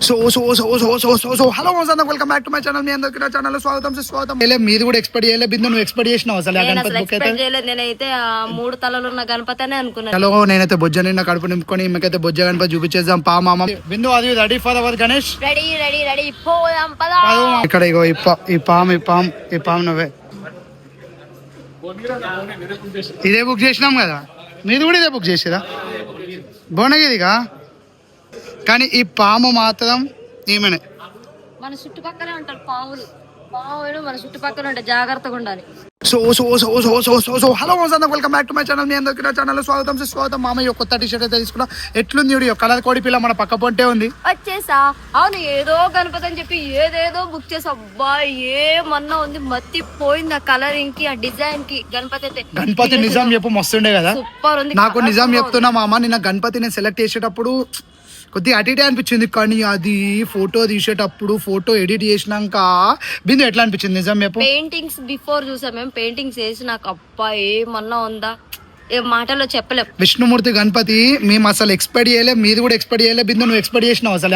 Hello welcome back to my channel. మీ అందరికీ నా ఛానల్ స్వాగతం. మీరు కూడా ఎక్స్పెక్ట్ చేయలేదు బిందు, నువ్వు ఎక్స్పెక్ట్ చేసినావు అసలు నేనైతే మూడు తలలు ఉన్న గణపతి అనే అనుకున్నాను. హలో, నేనైతే బొజ్జ నిన్న కడుపు నింపుకొని ఈమెకైతే బొజ్జ గణపతి చూపించేద్దాం పా మామ. బిందు అది ready for hour Ganesh. Ready పోదాం పద. ఇక్కడ ఇగో ఈ పామ్ నువ్వే ఇదే బుక్ చేసినాం కదా, మీది కూడా ఇదే బుక్ చేసేదా భువనగిరిగా. కానీ ఈ పాము మాత్రం ఈమెనే. మన చుట్టుపక్కలే ఉంటారు పాములు మన చుట్టుపక్కల ఉంటాయి, జాగ్రత్తగా ఉండాలి. Hello welcome back to my channel. మీ అందరికీ నా ఛానల్ స్వాగతం. మామయ్య కొత్త టీషర్ట్ అయితే తీసుకున్నా. ఎట్లుంది వీడియో? కలర్ కోడి పిల్ల మన పక్క పొంటే ఉంది. వచ్చేసా? అవును, ఏదో గణపతి అని చెప్పి ఏదేదో బుక్ చేసా. అబ్బా ఏమన్నా ఉంది, మత్తిపోయింది ఆ కలరింగ్ కి, ఆ డిజైన్ కి. గణపతి నిజం చెప్పు, మస్తుండే కదా. సూపర్ ఉంది. నాకు నిజం చెప్తున్నా మామ, నిన్న గణపతి నేను సెలెక్ట్ చేసేటప్పుడు కొద్దిగా అటు ఇటే అనిపించింది. కానీ అది ఫోటో తీసేటప్పుడు, ఫోటో ఎడిట్ చేసినాక బిందు ఎట్లా అనిపించింది నిజం చెప్పు? పెయింటింగ్స్ బిఫోర్ చూసాం మేము, పెయింటింగ్స్ వేసి నాకు అబ్బా ఏమన్నా ఉందా, ఏ మాటలో చెప్పలేం. విష్ణుమూర్తి గణపతి మేము అసలు ఎక్స్పెక్ట్ చేయలే, మీరు కూడా ఎక్స్పెక్ట్ చేయలే. బిందు నువ్వు ఎక్స్పెక్ట్ చేసినావు అసలు?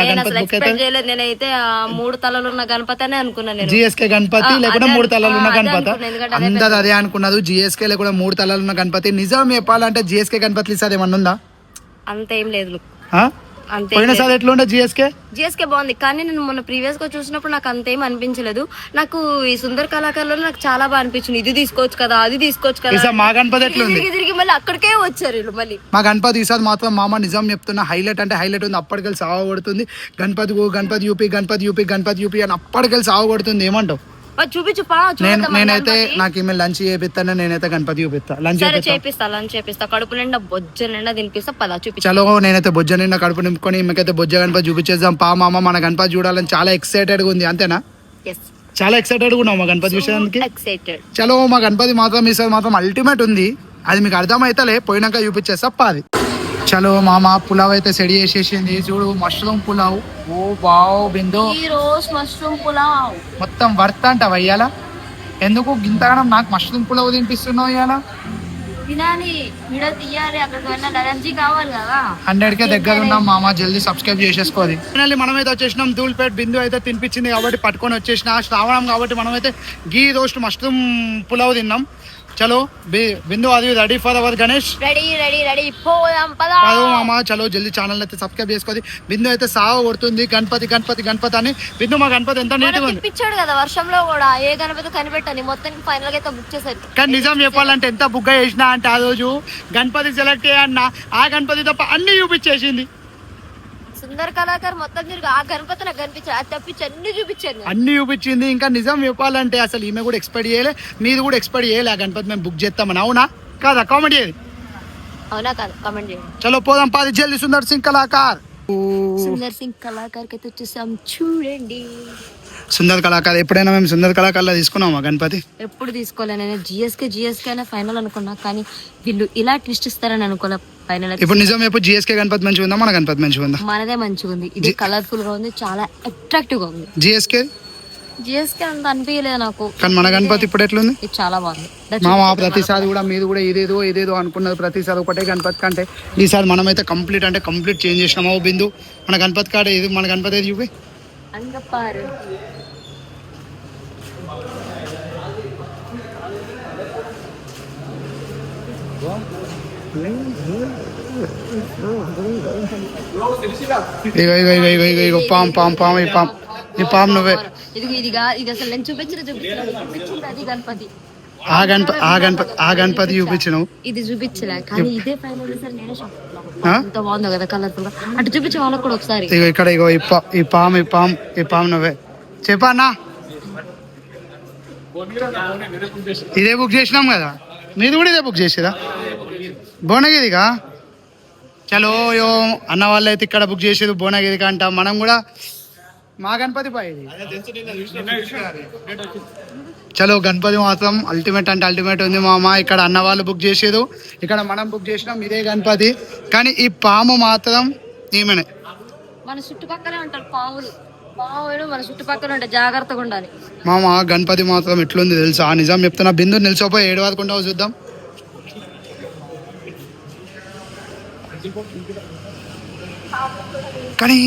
నేనైతే మూడు తలలు ఉన్న గణపతి అనే అనుకున్నాను. జిఎస్కే గణపతి లేకుండా మూడు తలలు ఉన్న గణపతి, అందరు అదే అనుకున్నది. జిఎస్కే లేకుండా మూడు తలలు ఉన్న గణపతి. నిజం చెప్పాలంటే జిఎస్కే గణపతి ఈసారి ఏమన్నా ఉందా? అంతేం లేదు. పోయినసారి ఎట్లుండే జిఎస్కే బాగుంది, కానీ నేను మొన్న ప్రీవియస్ గా చూసినప్పుడు నాకు అంతేం అనిపించలేదు. నాకు ఈ సుందర్ కళాకారులో నాకు చాలా బాగా అనిపించింది. ఇది తీసుకోవచ్చు కదా, అది తీసుకోవచ్చు కదా. మా గణపతి ఎట్లుంది? తిరిగి మళ్ళీ అక్కడికే వచ్చారు మళ్ళీ. మా గణపతి ఈసారి మాత్రం మామ నిజం చెప్తున్నా, హైలైట్ అంటే హైలైట్ ఉంది. అప్పటికెళ్ళి సాగబడుతుంది. గణపతి యూపీ అని అప్పటికెళ్ళి సాగబడుతుంది. ఏమంటావు? చూపించు. నేనైతే నాకు ఈమె లంచ్ చేపిస్తాను, నేనైతే గణపతి చూపిస్తా. లంచ్ చేపిస్తా, కడుపు నిండా బొజ్జ నిండా తినిపిస్తా. పద చూపి. చలో, నేనైతే బొజ్జ నిండా కడుపు నింపుకొని ఈమెకైతే బొజ్జ గణపతి చూపించేద్దాం పా మామ. మన గణపతి చూడాలని చాలా ఎక్సైటెడ్ గా ఉంది, అంతేనా? చాలా ఎక్సైటెడ్ గా ఉన్నాం మా గణపతి విషయానికి. చలో, మా గణపతి మాత్రం ఈసారి మాత్రం అల్టిమేట్ ఉంది. అది మీకు అర్థమైతేలే, పోయినాక చూపించేస్తా పాది. చలో మామ, పులావ్ అయితే సెడి చేసేసింది. చూడు, మష్రూమ్ పులావ్. ఓ బావ్ బిందు, మష్రూమ్ పులావ్ మొత్తం వర్త్ అంట వయ్యాల. ఎందుకు గింతగానం నాకు మష్రూమ్ పులావ్ తినిపిస్తున్నావు ఇవాళ? 100కే దగ్గర ఉన్నాం మామ, జల్దీ సబ్స్క్రైబ్ చేసేసుకోవాలి. మనమైతే వచ్చేసినాం ధూల్పేట్. బిందు అయితే తినిపించింది కాబట్టి పట్టుకొని వచ్చేసిన. శ్రావణం కాబట్టి మనమైతే గీ రోస్ట్ మష్రూమ్ పులావ్ తిన్నాం. చలో బిందు అది ready for hour Ganesh. Ready పోదాం పద మామ. చలో జల్దీ ఛానల్ అయితే సబ్స్క్రైబ్ చేసుకోవాలి. బిందు అయితే సావ కొడుతుంది గణపతి అని. బిందు మా గణపతి ఎంత నీట్ గా ఉంది. పిచ్చాడు కదా వర్షంలో కూడా, ఏ గణపతి కనిపెట్టని మొత్తానికి ఫైనల్ గా అయితే బుక్ చేశారు. కానీ నిజం చెప్పాలంటే ఎంత బుక్ చేసినా అంటే, ఆ రోజు గణపతి సెలెక్ట్ అయ్యన్నా ఆ గణపతి తప్ప అన్ని చూపించేసింది. సుందర్ కళాకారు మొత్తం తిరిగి ఆ గణపతి నాకు కనిపించారు, అది తప్పించి అన్ని చూపించింది. ఇంకా నిజం చెప్పాలంటే అసలు ఈమె కూడా ఎక్స్పెక్ట్ చేయలే, మీరు కూడా ఎక్స్పెక్ట్ చేయలే ఆ గణపతి మేము బుక్ చేస్తామని. అవునా కాదా? కామెంట్ చేయండి. అవునా కాదు? కామెంట్ చేయండి. చలో పోదాం పాది జల్దీ. సుందర్ సింగ్ కళాకార్ అయితే వచ్చేసాం చూడండి. సుందర్ కళాకార్ ఎప్పుడైనా మేము సుందర్ కళాకారులో తీసుకున్నామా గణపతి? ఎప్పుడు తీసుకోలే. నేను జిఎస్కే అయినా ఫైనల్ అనుకున్నా, కానీ వీళ్ళు ఇలా ట్విస్ట్ ఇస్తారని అనుకోలే. ఫైనల్ ఇప్పుడు నిజం ఎప్పుడు జిఎస్కే గణపతి మంచిగా ఉందా, మన గణపతి మంచిగా ఉందా? మనదే మంచిగా ఉంది. ఇది కలర్ఫుల్ గా ఉంది, చాలా అట్రాక్టివ్ గా ఉంది. జిఎస్కే అంత అనిపించలేదు నాకు, కానీ మన గణపతి ఇప్పుడు ఎట్లుంది? ఇది చాలా బాగుంది. మా ప్రతిసారి కూడా మీది కూడా ఇదేదో అనుకున్నది. ప్రతిసారి ఒకటే గణపతి కంటే ఈసారి మనమైతే కంప్లీట్ చేంజ్ చేసినామా బిందు. మన గణపతి కాడ ఇది, మన గణపతి ఏది చూపి. అంగపారు ఈ పాము నువ్వే. ఇది అసలు నేను చూపించింది అది గణపతి. ఆ గణపతి చూపించను, ఇది చూపించలే. కానీ ఇదే ఫైనల్ ఎంత బాగుందో కదా, కలర్ఫుల్ గా. అటు చూపించే వాళ్ళకి కూడా ఒకసారి. ఇక్కడ ఈ పాము నువ్వే చెప్పన్నా. ఇదే బుక్ చేసినాం కదా, మీది కూడా ఇదే బుక్ చేసేదా భువనగిరిగా. చలో యో అన్న వాళ్ళు అయితే ఇక్కడ బుక్ చేసేది భువనగిరికి అంట. మనం కూడా మా గణపతి పోయేది. చలో గణపతి మాత్రం అల్టిమేట్ అంటే అల్టిమేట్ ఉంది మామ. ఇక్కడ అన్న వాళ్ళు బుక్ చేసేది, ఇక్కడ మనం బుక్ చేసినాం ఇదే గణపతి. కానీ ఈ పాము మాత్రం ఈమెనే. మన చుట్టుపక్కలే ఉంటారు పాములు మన చుట్టుపక్కల ఉంటాయి, జాగ్రత్తగా ఉండాలి మామ. గణపతి మాత్రం ఎట్లుంది తెలుసా? నిజం చెప్తున్నా. బిందు నిలిచిపోయి 7 వరకు ఉండవు, చూద్దాం. కానీ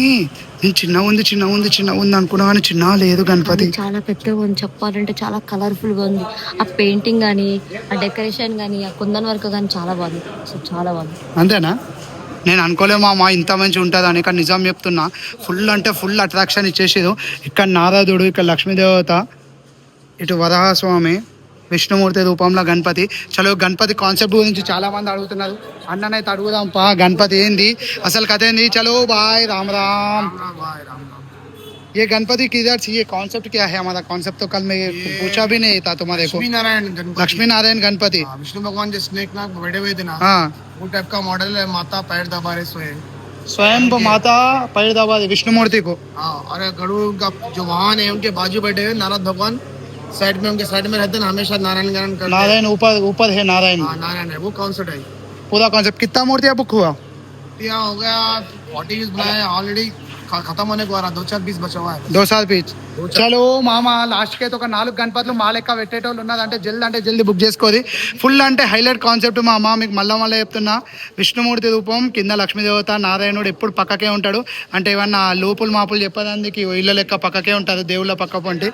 నేను చిన్న ఉంది అనుకున్నా కానీ చిన్న లేదు గణపతి. చాలా పెద్దగా ఉంది, చెప్పాలంటే చాలా కలర్ఫుల్ గా ఉంది. ఆ పెయింటింగ్ గానీ, ఆ డెకరేషన్ గానీ, ఆ కుందన్ వర్క్ గానీ చాలా బాగుంది, అసలు చాలా బాగుంది. అంతేనా? నేను అనుకోలేము మామ ఇంత మంచి ఉంటుందని, కానీ నిజం చెప్తున్నా, ఫుల్ అంటే ఫుల్ అట్రాక్షన్ ఇచ్చేసేది. ఇక్కడ నారదుడు, ఇక్కడ లక్ష్మీదేవత, ఇటు వరాహస్వామి, విష్ణుమూర్తి రూపంలో గణపతి. చలో గణపతి కాన్సెప్ట్ గురించి చాలా మంది అడుగుతున్నారు, అన్ననైతే అడుగుదాం పా. గణపతి ఏంది అసలు కథ ఏంది? చలో బాయ్ రామ్ రామ్. ये गणपति किधर से, ये कॉन्सेप्ट क्या है? हमारा कॉन्सेप्ट तो कल मैं पूछा भी नहीं था तुम्हारे को. लक्ष्मी नारायण गणपति, विष्णु भगवान जो स्नेक नाग बैठे हुए थे ना, हाँ वो टाइप का मॉडल है. माता पैर दबा रहे सोए. स्वयं माता पैर दबा दी विष्णुमूर्ति को. हाँ, और गरुड़ का जो वाहन है उनके बाजू बैठे हुए नारद भगवान साइड में, उनके साइड में रहते हैं, हमेशा नारायण गान करते हैं. नारायण ऊपर है नारायण. हाँ, नारायण है वो कॉन्सेप्ट है. पूरा कॉन्सेप्ट. कितना मूर्तियाँ बुक हुआ? यहाँ हो गया 40 बनाया ऑलरेडी, खत्म होने को आ रहा. 2-4 पीस बचा हुआ है. 2 पीच. చలో మామ లాస్ట్ కి అయితే ఒక 4 గణపతులు మా లెక్క పెట్టేటోళ్ళు ఉన్నది అంటే జల్ది బుక్ చేసుకోది. ఫుల్ అంటే హైలైట్ కాన్సెప్ట్ మామ. మీకు మళ్ళీ చెప్తున్నా, విష్ణుమూర్తి రూపం కింద లక్ష్మీదేవత, నారాయణుడు ఎప్పుడు పక్కకే ఉంటాడు. అంటే ఏమన్నా లోపులు మాపులు చెప్పడానికి ఇళ్ళ లెక్క పక్కకే ఉంటారు, దేవుళ్ళ పక్క పొంటి.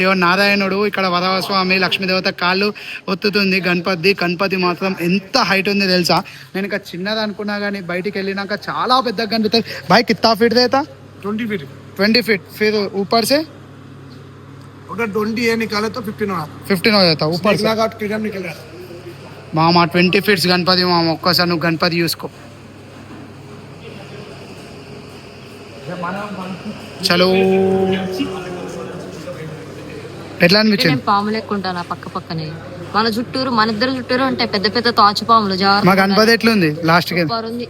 ఏవో నారాయణుడు, ఇక్కడ వరవస్వామి, లక్ష్మీదేవత కాళ్ళు ఒత్తుతుంది గణపతి మాత్రం ఎంత హైట్ ఉంది తెలుసా? నేను ఇంకా చిన్నది అనుకున్నా కానీ బయటికి వెళ్ళినాక చాలా పెద్దగా కనిపిస్తుంది. బాయ్ కిత్తా ఫీట్ దేతా? 20 फीट. 20 फीट. फिर ऊपर से अगर 20 ये निकाले तो 15 होगा. 15 हो जाता ऊपर से. नाग किरण निकल रहा है. మామ 20 ఫీట్స్ గణపతి మామ. ఒక్కసారి నువ్వు గణపతి చూసుకో. చలో ఎట్లా అనిపించింది? నేను పాములు ఎక్కుంటాను పక్కనే, మన చుట్టూరు, మన ఇద్దరు చుట్టూరు ఉంటాయి పెద్ద పెద్ద తాచు పాములు. మా గణపతి ఎట్లుంది లాస్ట్ కి? ఉంది.